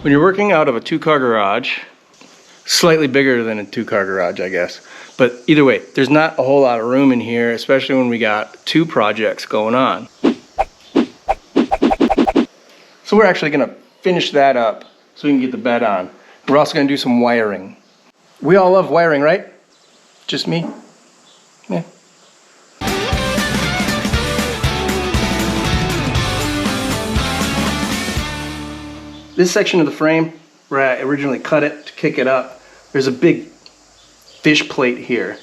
When you're working out of a 2-car garage, slightly bigger than a 2-car garage, I guess. But either way, there's not a whole lot of room in here, especially when we got 2 projects going on. So we're actually gonna finish that up so we can get the bed on. We're also gonna do some wiring. We all love wiring, right? Just me? Yeah. This section of the frame, where I originally cut it to kick it up, there's a big fish plate here.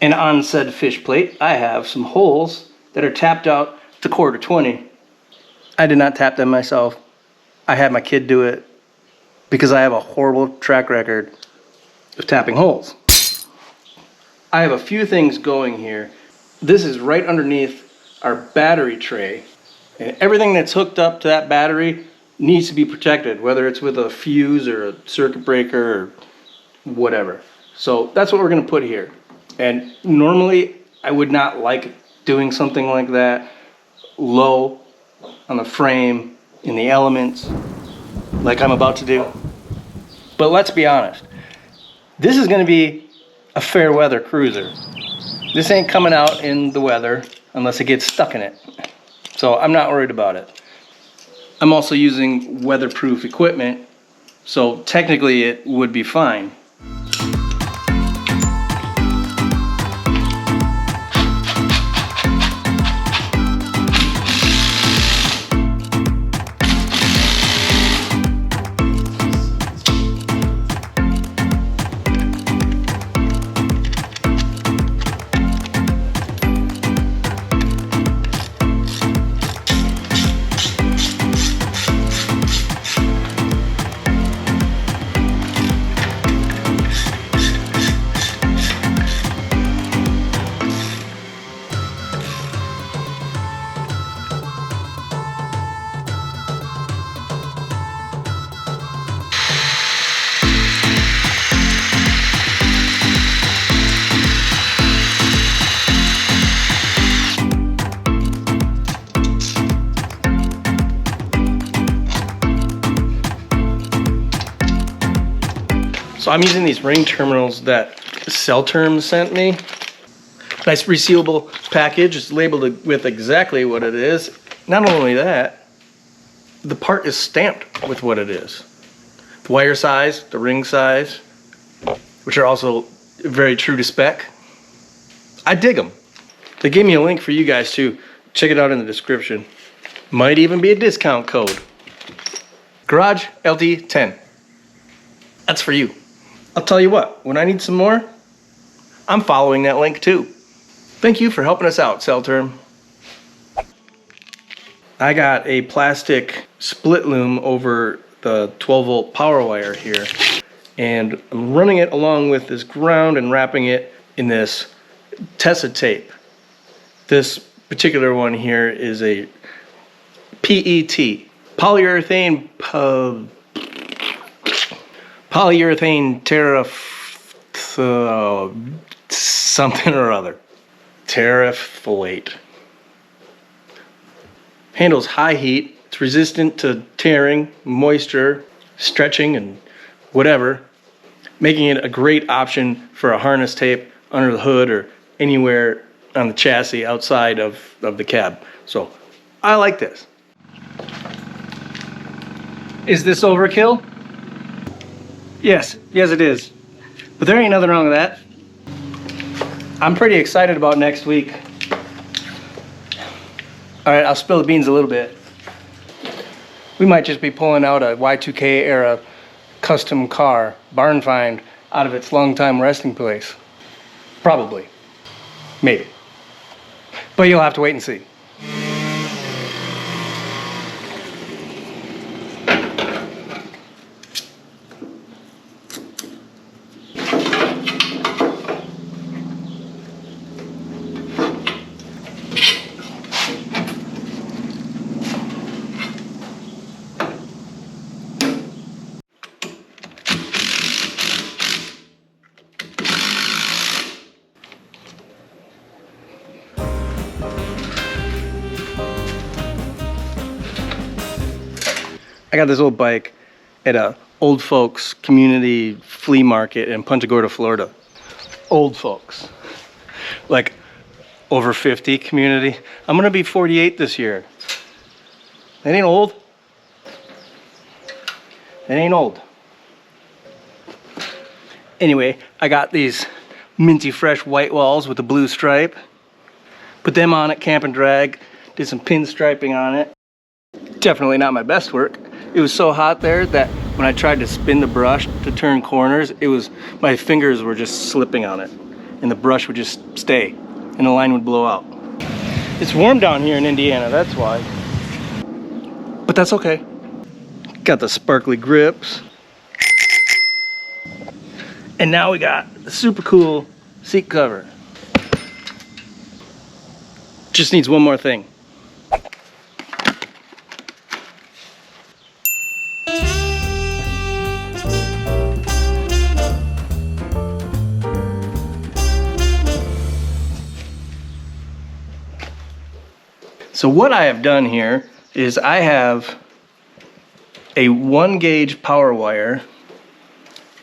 And on said fish plate, I have some holes that are tapped out to 1/4-20. I did not tap them myself. I had my kid do it because I have a horrible track record of tapping holes. I have a few things going here. This is right underneath our battery tray. And everything that's hooked up to that battery needs to be protected, whether it's with a fuse or a circuit breaker or whatever. So that's what we're gonna put here. And normally I would not like doing something like that low on the frame in the elements like I'm about to do. But let's be honest, this is gonna be a fair weather cruiser. This ain't coming out in the weather unless it gets stuck in it. So I'm not worried about it. I'm also using weatherproof equipment, so technically it would be fine. So I'm using these ring terminals that Cellterm sent me. Nice resealable package. It's labeled with exactly what it is. Not only that, the part is stamped with what it is. The wire size, the ring size, which are also very true to spec. I dig them. They gave me a link for you guys too. Check it out in the description. Might even be a discount code. Garage LT10. That's for you. I'll tell you what, when I need some more, I'm following that link too. Thank you for helping us out, Cellterm. I got a plastic split loom over the 12-volt power wire here, and I'm running it along with this ground and wrapping it in this Tessa tape. This particular one here is a PET, polyurethane something or other. Terephthalate. Handles high heat. It's resistant to tearing, moisture, stretching, and whatever, making it a great option for a harness tape under the hood or anywhere on the chassis outside of the cab. So I like this. Is this overkill? Yes it is. But there ain't nothing wrong with that. I'm pretty excited about next week. All right, I'll spill the beans a little bit. We might just be pulling out a Y2K era custom car, barn find, out of its longtime resting place. Probably. Maybe. But you'll have to wait and see. I got this old bike at a old folks community flea market in Punta Gorda, Florida. Old folks, like over 50 community. I'm gonna be 48 this year. That ain't old. That ain't old. Anyway, I got these minty fresh white walls with the blue stripe. Put them on it, camp and drag. Did some pinstriping on it. Definitely not my best work. It was so hot there that when I tried to spin the brush to turn corners, my fingers were just slipping on it, and the brush would just stay, and the line would blow out. It's warm down here in Indiana, that's why. But that's okay. Got the sparkly grips. And now we got the super cool seat cover. Just needs one more thing. So what I have done here is I have a 1 gauge power wire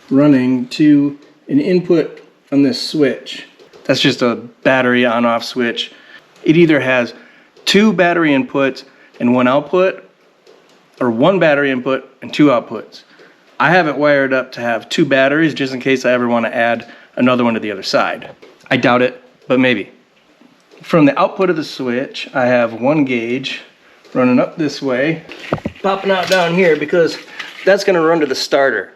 running to an input on this switch. That's just a battery on-off switch. It either has 2 battery inputs and 1 output, or 1 battery input and 2 outputs. I have it wired up to have 2 batteries just in case I ever want to add another one to the other side. I doubt it, but maybe. From the output of the switch, I have 1 gauge running up this way, popping out down here because that's going to run to the starter.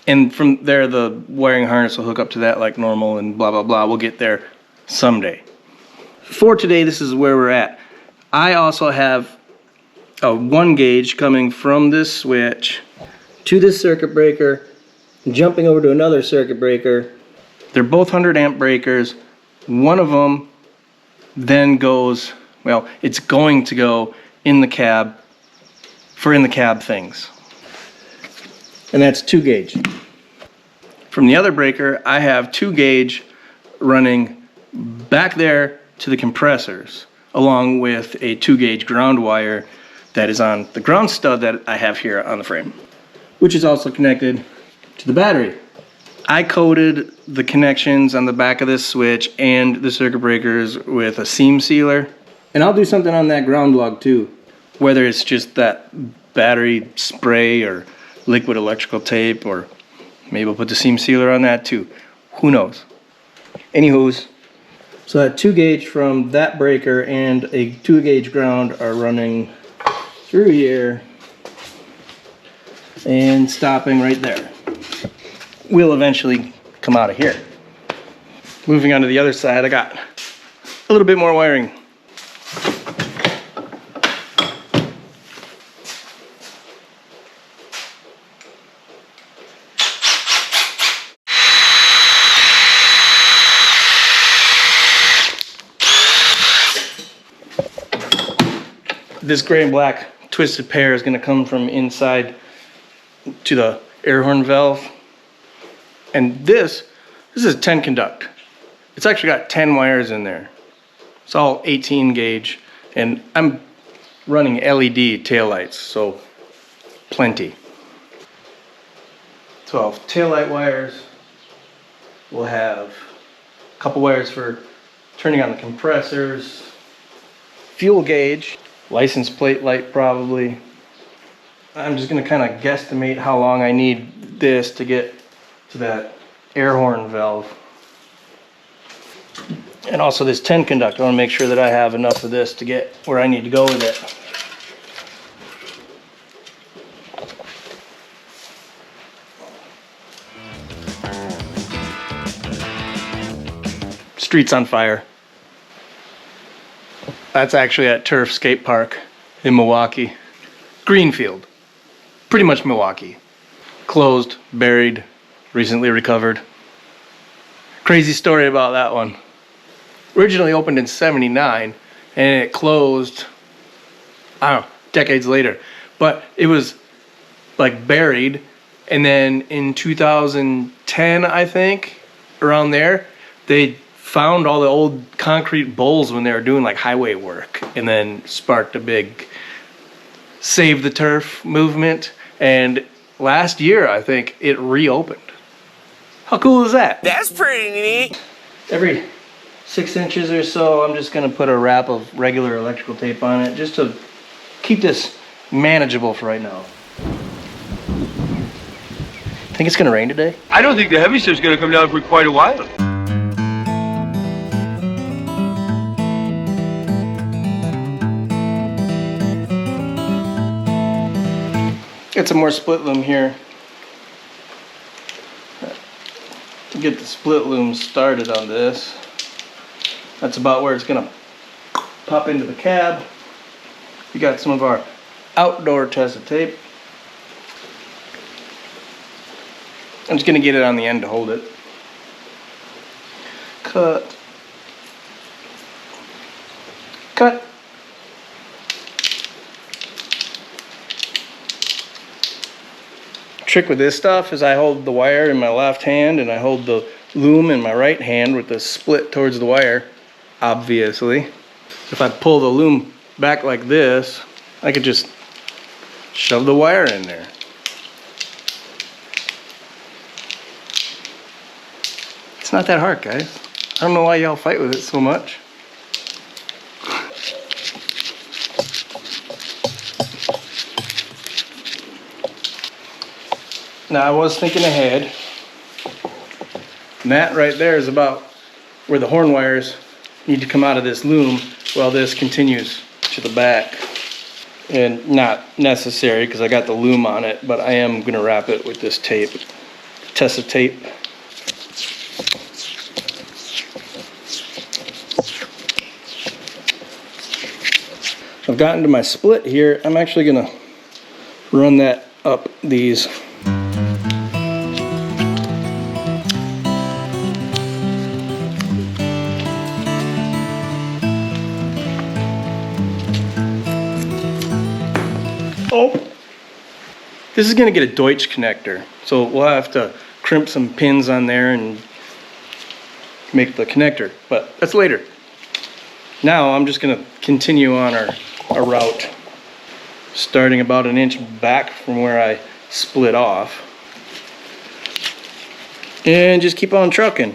And from there, the wiring harness will hook up to that like normal and blah, blah, blah. We'll get there someday. For today, this is where we're at. I also have a 1 gauge coming from this switch to this circuit breaker, jumping over to another circuit breaker. They're both 100 amp breakers. One of them then goes, well, it's going to go in the cab for in the cab things. And that's 2 gauge. From the other breaker, I have 2 gauge running back there to the compressors, along with a 2 gauge ground wire that is on the ground stud that I have here on the frame, which is also connected to the battery. I coated the connections on the back of this switch and the circuit breakers with a seam sealer. And I'll do something on that ground lug too, whether it's just that battery spray or liquid electrical tape, or maybe we'll put the seam sealer on that too. Who knows? Anywho's, so that 2 gauge from that breaker and a 2 gauge ground are running through here and stopping right there. We'll eventually come out of here. Moving on to the other side, I got a little bit more wiring. This gray and black twisted pair is going to come from inside to the air horn valve. And this is 10 conduct. It's actually got 10 wires in there. It's all 18 gauge, and I'm running LED taillights, so plenty. 12 taillight wires. We'll have a couple wires for turning on the compressors, fuel gauge, license plate light probably. I'm just gonna kind of guesstimate how long I need this to get to that air horn valve. And also this 10 conduct, I want to make sure that I have enough of this to get where I need to go with it. Street's on fire. That's actually at Turf Skate Park in Milwaukee. Greenfield, pretty much Milwaukee. Closed, buried, recently recovered. Crazy story about that one. Originally opened in '79 and it closed, I don't know, decades later. But it was like buried, and then in 2010, I think, around there, they found all the old concrete bowls when they were doing like highway work, and then sparked a big save the turf movement. And last year, I think, it reopened. How cool is that? That's pretty neat. Every 6 inches or so, I'm just gonna put a wrap of regular electrical tape on it just to keep this manageable for right now. Think it's gonna rain today? I don't think the heavy stuff's gonna come down for quite a while. Get some more split loom here. To get the split loom started on this. That's about where it's gonna pop into the cab. We got some of our outdoor Tessa tape. I'm just gonna get it on the end to hold it. Cut. Cut. Trick with this stuff is I hold the wire in my left hand and I hold the loom in my right hand with the split towards the wire, obviously. If I pull the loom back like this, I could just shove the wire in there. It's not that hard, guys. I don't know why y'all fight with it so much. Now I was thinking ahead, and that right there is about where the horn wires need to come out of this loom while this continues to the back. And not necessary because I got the loom on it, but I am going to wrap it with this tape, Tessa tape. I've gotten to my split here. I'm actually going to run that up these. Oh, this is going to get a Deutsch connector, so we'll have to crimp some pins on there and make the connector, but that's later. Now I'm just going to continue on our route, starting about an inch back from where I split off, and just keep on trucking.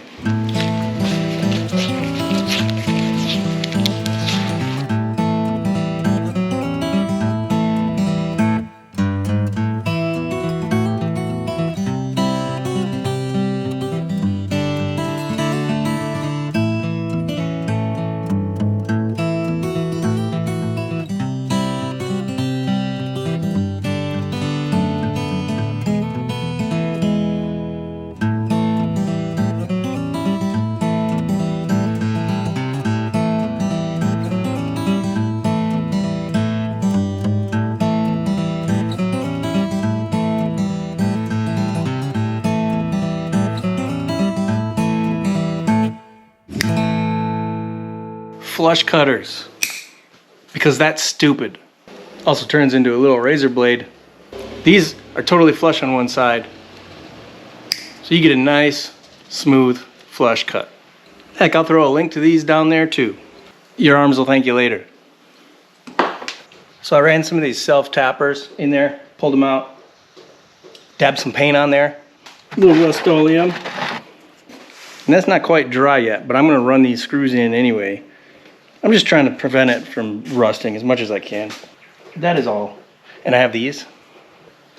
Flush cutters, because that's stupid. Also turns into a little razor blade. These are totally flush on one side, so you get a nice smooth flush cut. Heck, I'll throw a link to these down there too. Your arms will thank you later. So I ran some of these self tappers in there, pulled them out, dabbed some paint on there, a little Rust-Oleum, and that's not quite dry yet, but I'm going to run these screws in anyway. I'm just trying to prevent it from rusting as much as I can. That is all. And I have these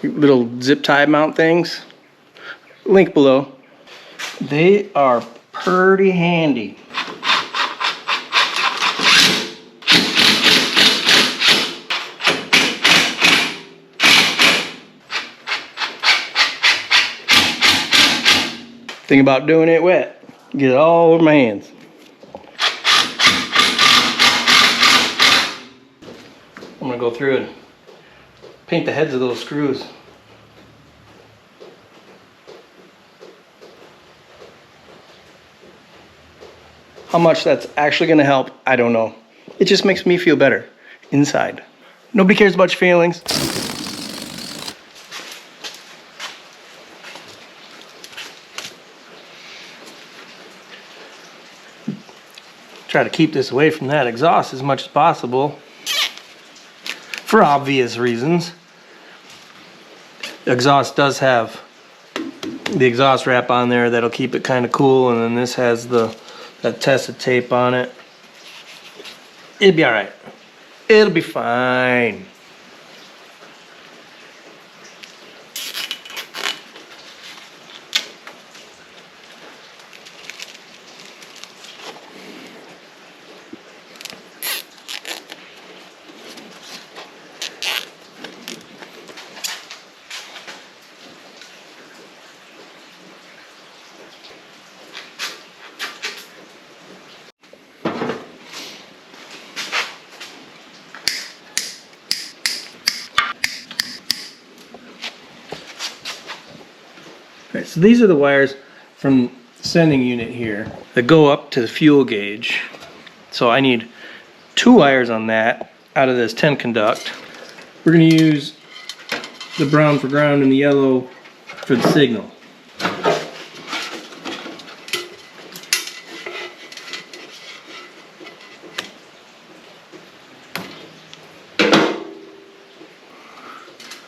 little zip tie mount things. Link below. They are pretty handy. Thing about doing it wet, get it all over my hands. I'm gonna go through and paint the heads of those screws. How much that's actually gonna help, I don't know. It just makes me feel better inside. Nobody cares about your feelings. Try to keep this away from that exhaust as much as possible, for obvious reasons. The exhaust does have the exhaust wrap on there that'll keep it kind of cool, and then this has that Tessa tape on it. It'll be all right. It'll be fine. Right, so these are the wires from the sending unit here that go up to the fuel gauge. So I need 2 wires on that out of this 10 conduct. We're going to use the brown for ground and the yellow for the signal.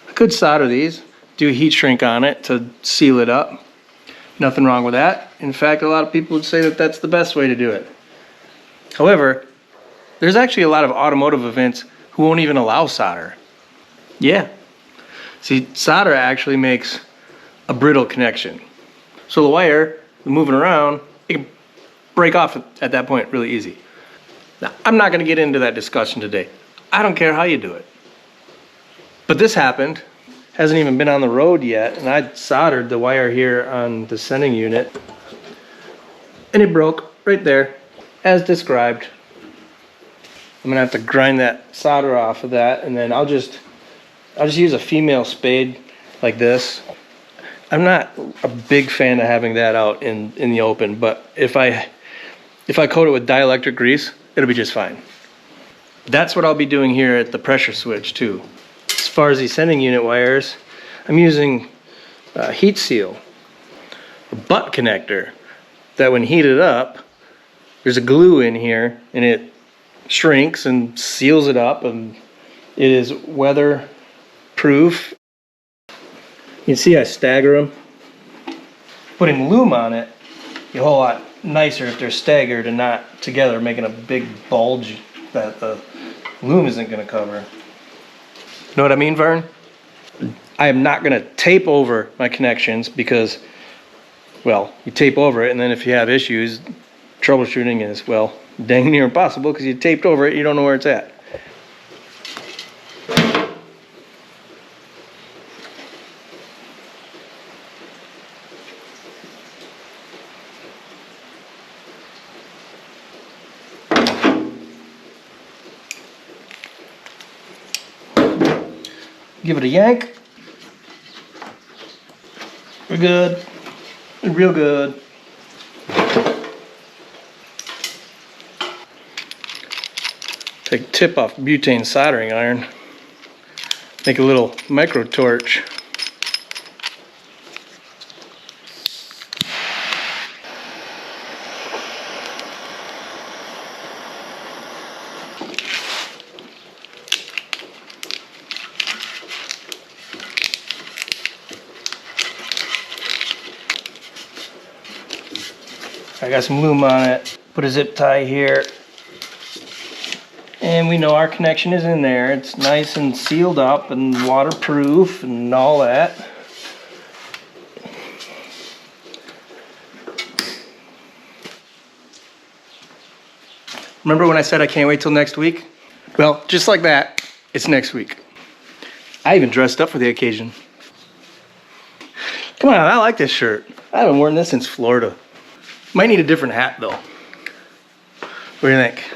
I could solder these, do a heat shrink on it to seal it up. Nothing wrong with that. In fact, a lot of people would say that that's the best way to do it. However, there's actually a lot of automotive events who won't even allow solder. Yeah. See, solder actually makes a brittle connection. So the wire, moving around, it can break off at that point really easy. Now, I'm not going to get into that discussion today. I don't care how you do it. But this happened. Hasn't even been on the road yet, and I soldered the wire here on the sending unit, and it broke right there as described. I'm gonna have to grind that solder off of that, and then I'll just use a female spade like this. I'm not a big fan of having that out in the open, but if I coat it with dielectric grease, it'll be just fine. That's what I'll be doing here at the pressure switch too. As far as these sending unit wires, I'm using heat seal, a butt connector that when heated up, there's a glue in here and it shrinks and seals it up, and it is weather proof. You can see I stagger them. Putting loom on it, a whole lot nicer if they're staggered and not together, making a big bulge that the loom isn't going to cover. Know what I mean, Vern? I am not going to tape over my connections because, well, you tape over it, and then if you have issues, troubleshooting is, well, dang near impossible because you taped over it, you don't know where it's at. Give it a yank. We're good. We're real good. Take a tip off butane soldering iron. Make a little micro torch. I got some loom on it. Put a zip tie here. And we know our connection is in there. It's nice and sealed up and waterproof and all that. Remember when I said I can't wait till next week? Well, just like that, it's next week. I even dressed up for the occasion. Come on, I like this shirt. I haven't worn this since Florida. Might need a different hat though. What do you think?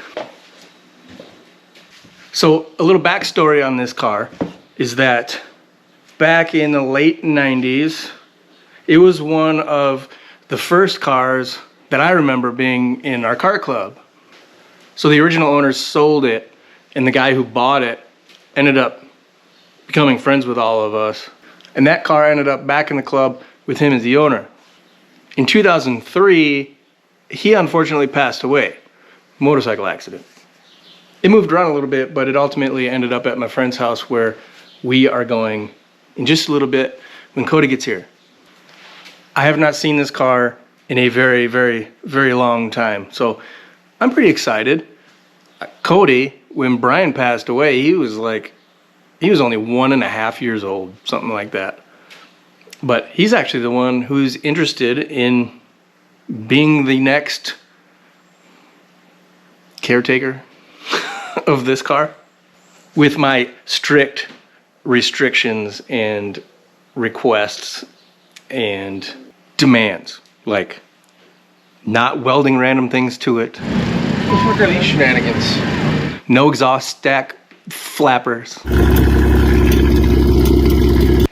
So a little backstory on this car is that back in the late 90s, it was one of the first cars that I remember being in our car club. So the original owners sold it, and the guy who bought it ended up becoming friends with all of us. And that car ended up back in the club with him as the owner. In 2003, he unfortunately passed away. Motorcycle accident. It moved around a little bit, but it ultimately ended up at my friend's house where we are going in just a little bit when Cody gets here. I have not seen this car in a very, very, very long time. So I'm pretty excited. Cody, when Brian passed away, he was only 1.5 years old, something like that. But he's actually the one who's interested in being the next caretaker of this car, with my strict restrictions and requests and demands, like not welding random things to it. Those were gonna be shenanigans. No exhaust stack flappers.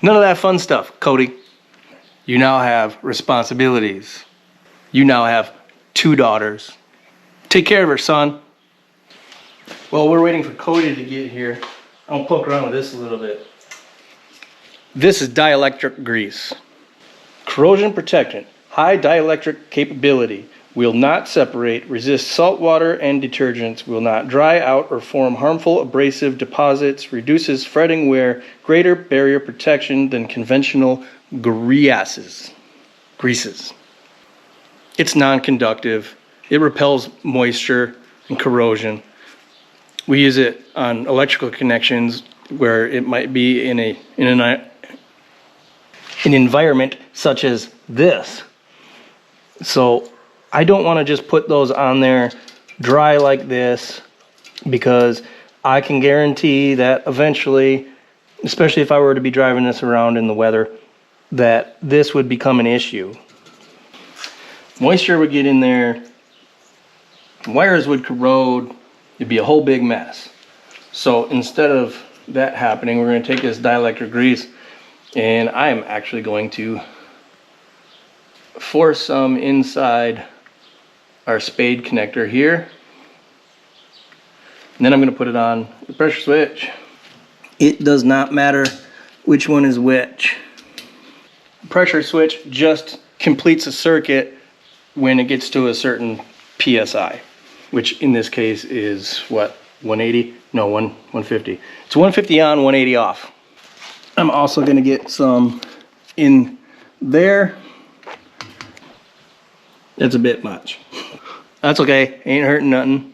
None of that fun stuff, Cody. You now have responsibilities. You now have 2 daughters. Take care of her, son. While we're waiting for Cody to get here, I'll poke around with this a little bit. This is dielectric grease. Corrosion protectant, high dielectric capability, will not separate, resist salt water and detergents, will not dry out or form harmful abrasive deposits, reduces fretting wear, greater barrier protection than conventional greases. It's non-conductive. It repels moisture and corrosion. We use it on electrical connections where it might be in an environment such as this. So I don't want to just put those on there dry like this, because I can guarantee that eventually, especially if I were to be driving this around in the weather, that this would become an issue. Moisture would get in there, wires would corrode, it'd be a whole big mess. So instead of that happening, we're going to take this dielectric grease, and I'm actually going to force some inside our spade connector here, and then I'm going to put it on the pressure switch. It does not matter which one is which. The pressure switch just completes a circuit when it gets to a certain PSI, which in this case is what, 180? No, 150. It's 150 on, 180 off. I'm also going to get some in there. That's a bit much. That's okay, ain't hurting nothing.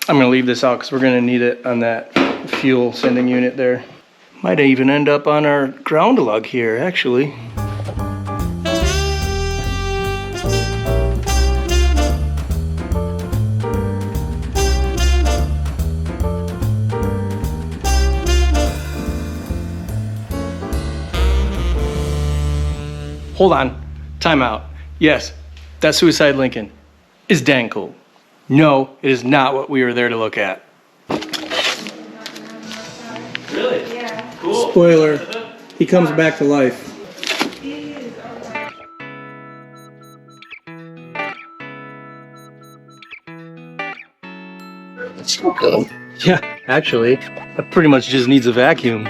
I'm gonna leave this out because we're gonna need it on that fuel sending unit there. Might even end up on our ground lug here, actually. Hold on, time out. Yes, that Suicide Lincoln is dang cool. No, it is not what we were there to look at. Really? Yeah. Cool. Spoiler, he comes back to life. It's so good. Yeah, actually, that pretty much just needs a vacuum.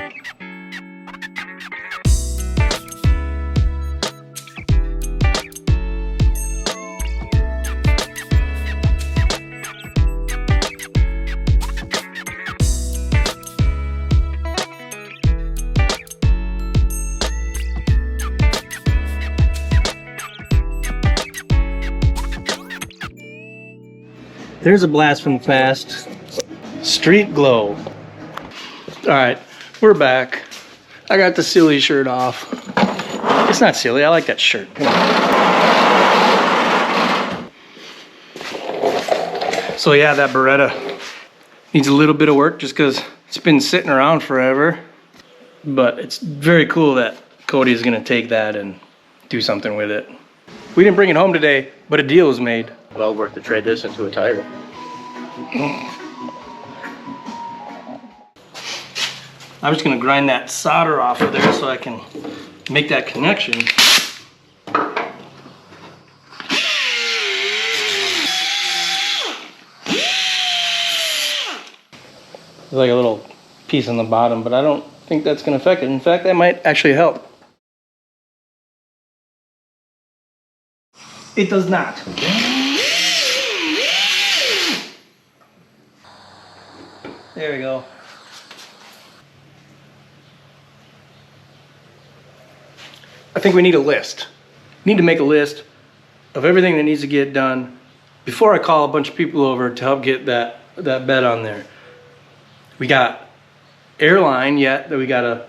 There's a blast from the past. Street glow. All right, we're back. I got the silly shirt off. It's not silly, I like that shirt. Come on. So yeah, that Beretta needs a little bit of work just because it's been sitting around forever. But it's very cool that Cody's gonna take that and do something with it. We didn't bring it home today, but a deal was made. Well worth to trade this into a tire. I'm just gonna grind that solder off of there so I can make that connection. There's like a little piece on the bottom, but I don't think that's gonna affect it. In fact, that might actually help. It does not. There we go. think we need a list. Need to make a list of everything that needs to get done before I call a bunch of people over to help get that bed on there. We got airline yet that we gotta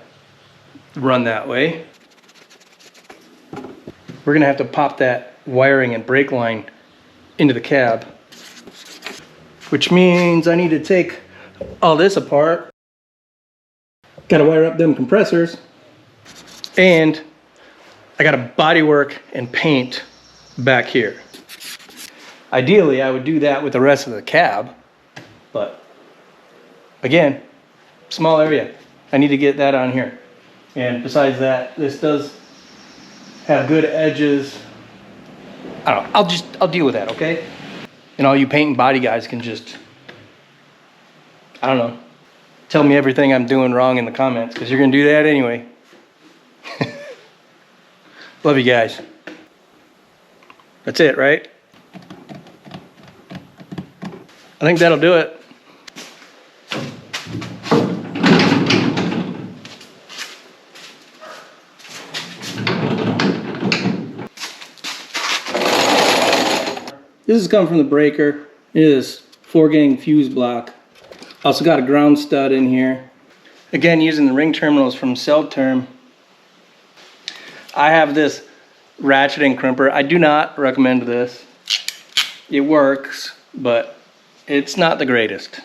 run that way. We're gonna have to pop that wiring and brake line into the cab, which means I need to take all this apart. Gotta wire up them compressors, and I gotta bodywork and paint back here. Ideally, I would do that with the rest of the cab, but again, small area. I need to get that on here. And besides that, this does have good edges. I don't know, I'll deal with that, okay? And all you paint and body guys can just, I don't know, tell me everything I'm doing wrong in the comments, because you're gonna do that anyway. Love you guys. That's it, right? I think that'll do it. This is coming from the breaker. It is 4-gang fuse block. Also got a ground stud in here. Again, using the ring terminals from CellTerm. I have this ratcheting crimper. I do not recommend this. It works, but it's not the greatest.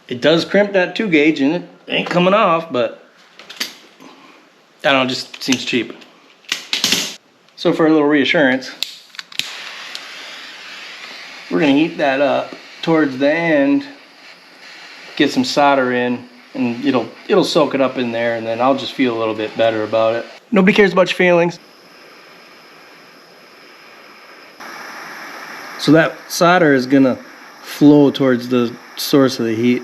It does crimp that 2-gauge and it ain't coming off, but I don't know, just seems cheap. So for a little reassurance, we're gonna heat that up towards the end, get some solder in, and it'll soak it up in there, and then I'll just feel a little bit better about it. Nobody cares about your feelings. So that solder is gonna flow towards the source of the heat.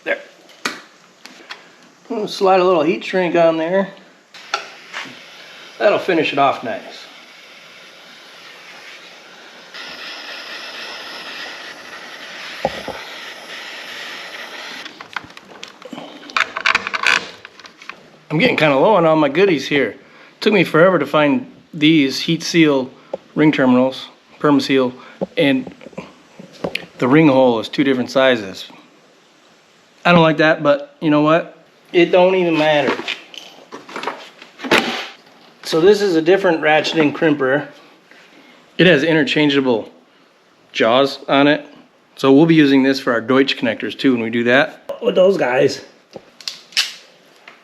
There. I'm gonna slide a little heat shrink on there. That'll finish it off nice. I'm getting kind of low on all my goodies here. Took me forever to find these heat seal ring terminals, Permaseal, and the ring hole is 2 different sizes. I don't like that, but you know what? It don't even matter. So this is a different ratcheting crimper. It has interchangeable jaws on it. So we'll be using this for our Deutsch connectors too when we do that with those guys.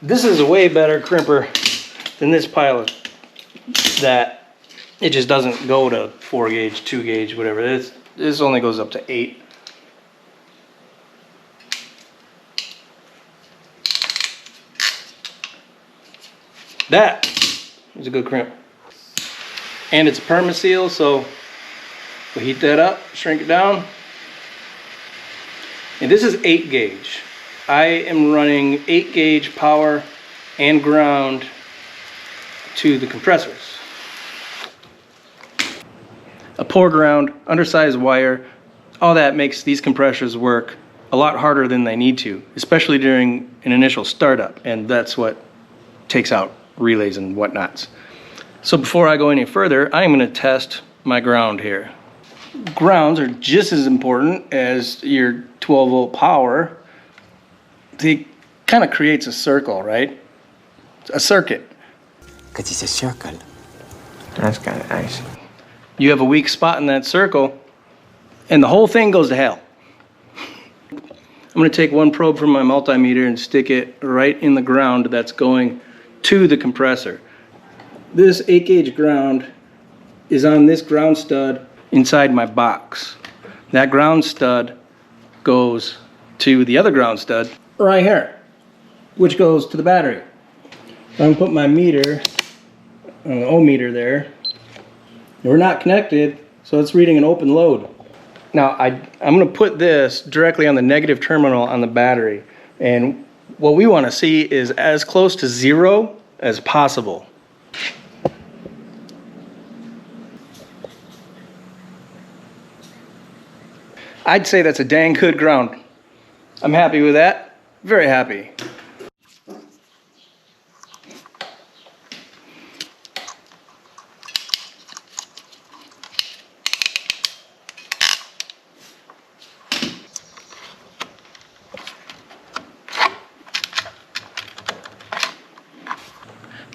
This is a way better crimper than this pilot that it just doesn't go to 4-gauge, 2-gauge, whatever. This only goes up to 8. That is a good crimp. And it's a Permaseal, so we'll heat that up, shrink it down. And this is 8-gauge. I am running 8-gauge power and ground to the compressors. A poor ground, undersized wire, all that makes these compressors work a lot harder than they need to, especially during an initial startup, and that's what takes out relays and whatnots. So before I go any further, I'm going to test my ground here. Grounds are just as important as your 12-volt power. It kind of creates a circle, right? A circuit. Because it's a circle. That's kind of nice. You have a weak spot in that circle, and the whole thing goes to hell. I'm going to take one probe from my multimeter and stick it right in the ground that's going to the compressor. This 8-gauge ground is on this ground stud inside my box. That ground stud goes to the other ground stud right here, which goes to the battery. I'm gonna put my meter on the ohmmeter there. We're not connected, so it's reading an open load. Now I'm gonna put this directly on the negative terminal on the battery, and what we want to see is as close to 0 as possible. I'd say that's a dang good ground. I'm happy with that. Very happy.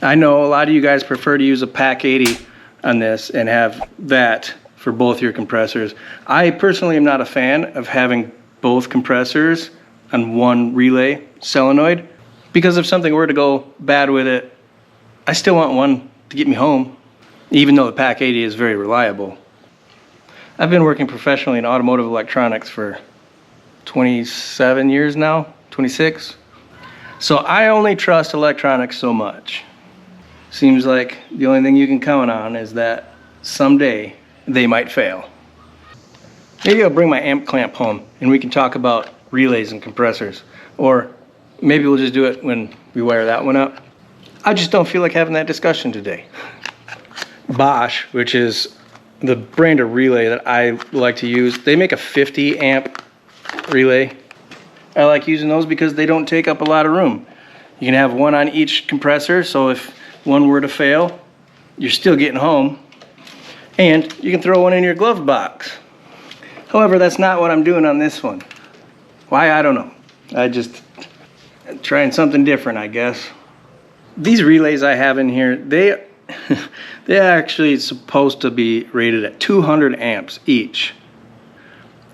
I know a lot of you guys prefer to use a Pack 80 on this and have that for both your compressors. I personally am not a fan of having both compressors on one relay solenoid, because if something were to go bad with it, I still want one to get me home, even though the Pack 80 is very reliable. I've been working professionally in automotive electronics for 27 years now, 26. So I only trust electronics so much. Seems like the only thing you can count on is that someday they might fail. Maybe I'll bring my amp clamp home and we can talk about relays and compressors. Or maybe we'll just do it when we wire that one up. I just don't feel like having that discussion today. Bosch, which is the brand of relay that I like to use, they make a 50 amp relay. I like using those because they don't take up a lot of room. You can have one on each compressor, so if one were to fail, you're still getting home. And you can throw one in your glove box. However, that's not what I'm doing on this one. Why, I don't know. I just trying something different, I guess. These relays I have in here, they're actually supposed to be rated at 200 amps each.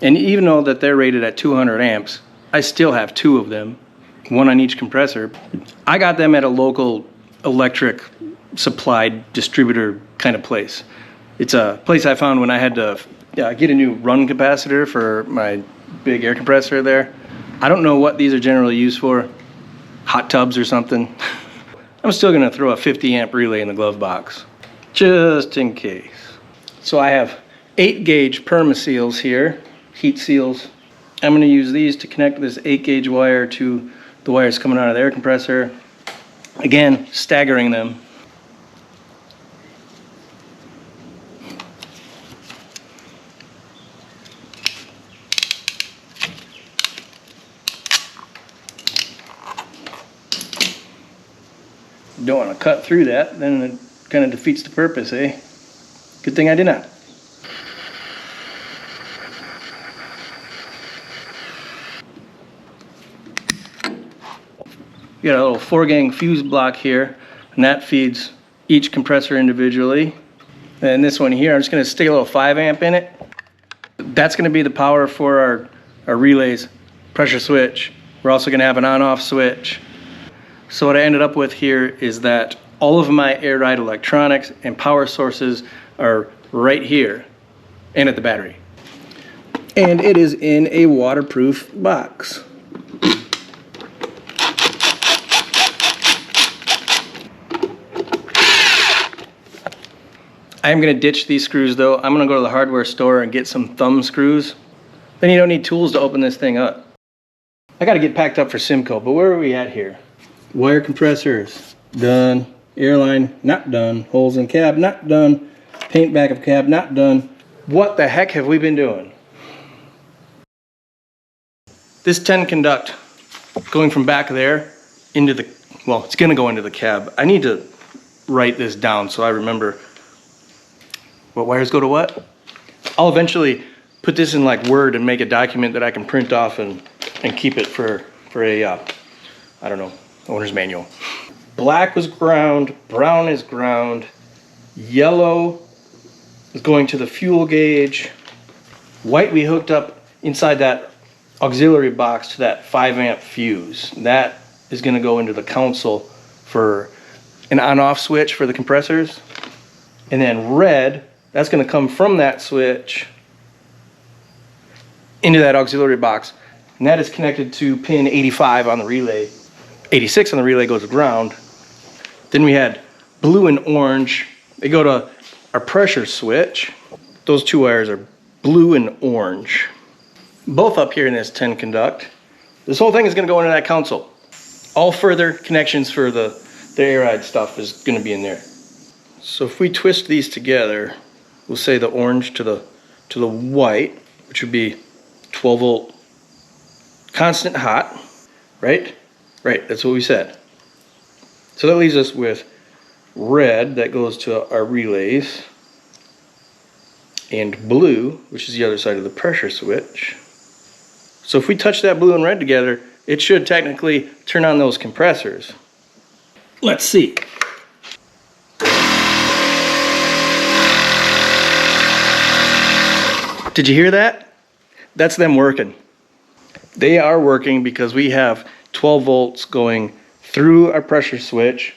And even though that they're rated at 200 amps, I still have two of them, one on each compressor. I got them at a local electric supplied distributor kind of place. It's a place I found when I had to get a new run capacitor for my big air compressor there. I don't know what these are generally used for, hot tubs or something. I'm still gonna throw a 50 amp relay in the glove box, just in case. So I have 8 gauge Permaseals here, heat seals. I'm gonna use these to connect this 8 gauge wire to the wires coming out of the air compressor. Again, staggering them. Don't want to cut through that, then it kind of defeats the purpose, eh? Good thing I did not. You got a little 4-gang fuse block here, and that feeds each compressor individually. And this one here, I'm just going to stick a little 5 amp in it. That's going to be the power for our relays pressure switch. We're also going to have an on-off switch. So what I ended up with here is that all of my air-ride electronics and power sources are right here and at the battery. And it is in a waterproof box. I am going to ditch these screws though. I'm going to go to the hardware store and get some thumb screws. Then you don't need tools to open this thing up. I got to get packed up for Simcoe, but where are we at here? Wire compressors, done. Airline, not done. Holes in cab, not done. Paint back of cab, not done. What the heck have we been doing? This 10 conduct going from back there into the, well, it's going to go into the cab. I need to write this down so I remember what wires go to what. I'll eventually put this in like Word and make a document that I can print off and keep it for a, I don't know, owner's manual. Black was ground, brown is ground, yellow is going to the fuel gauge, white we hooked up inside that auxiliary box to that 5 amp fuse. That is going to go into the console for an on-off switch for the compressors. And then red, that's going to come from that switch into that auxiliary box. And that is connected to pin 85 on the relay. 86 on the relay goes to ground. Then we had blue and orange. They go to our pressure switch. Those two wires are blue and orange. Both up here in this 10 conduct. This whole thing is going to go into that console. All further connections for the air ride stuff is going to be in there. So if we twist these together, we'll say the orange to the white, which would be 12 volt constant hot, right? Right, that's what we said. So that leaves us with red that goes to our relays, and blue, which is the other side of the pressure switch. So if we touch that blue and red together, it should technically turn on those compressors. Let's see. Did you hear that? That's them working. They are working because we have 12 volts going through our pressure switch,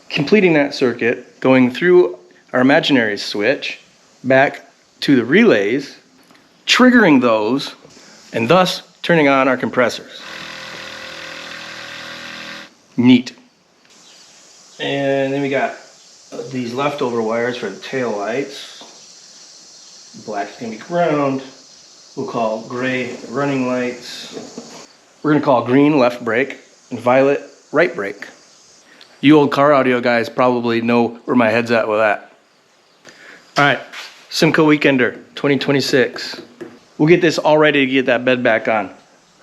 completing that circuit, going through our imaginary switch, back to the relays, triggering those, and thus turning on our compressors. Neat. And then we got these leftover wires for the tail lights. Black's gonna be ground. We'll call gray running lights. We're gonna call green left brake and violet right brake. You old car audio guys probably know where my head's at with that. All right, Simco Weekender 2026. We'll get this all ready to get that bed back on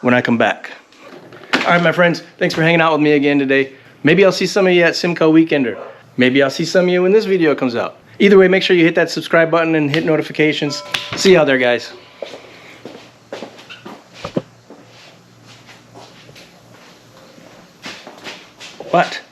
when I come back. All right, my friends, thanks for hanging out with me again today. Maybe I'll see some of you at Simco Weekender. Maybe I'll see some of you when this video comes out. Either way, make sure you hit that subscribe button and hit notifications. See you out there, guys. What?